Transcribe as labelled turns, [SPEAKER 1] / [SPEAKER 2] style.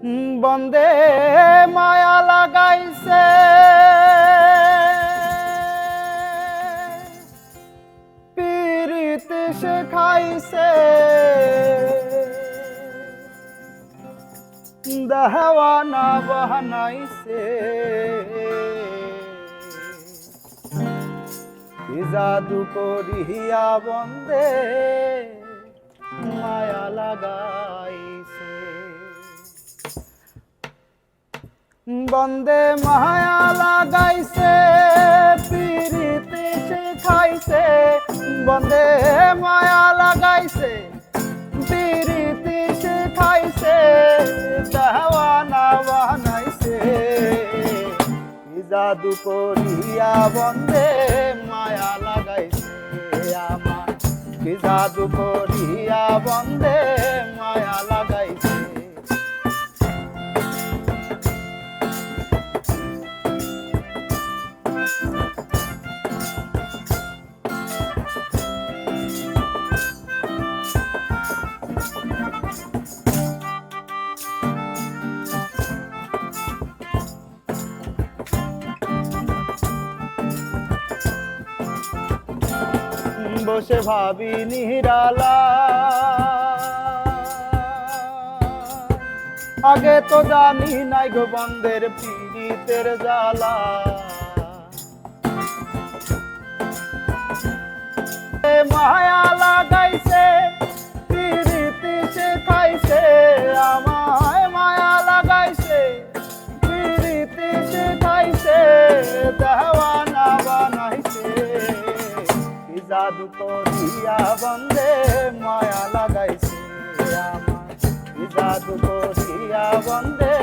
[SPEAKER 1] বন্দে মায়া লাগাইছে পীড়িত শেখাইছে দেওয়ানা বানাইছে কি জাদু করিয়া বন্দে মায়া লাগাইছে বন্দে মায়া লাগাইছে পীড়িত শেখাইছে বন্দে মায়া লাগাইছে পীড়িত শেখাইছে দেওয়ানা বানাইছে কি জাদু করিয়া বন্দে মায়া লাগাইছে আমার কি জাদু করিয়া বন্দে মায়া লাগাইছে বসে ভাবি নিরালা আগে তো জানি নাই গো বন্দের পীড়িতের জ্বালা মায়া লাগাইছে পীড়িত শেখাইছে আমায় মায়া লাগাইছে পীড়িত শেখাইছে দেওয়ানা বানাইছে জাদু করিয়া বন্দে মায়া লাগাইছে আমার জাদু করিয়া বন্দে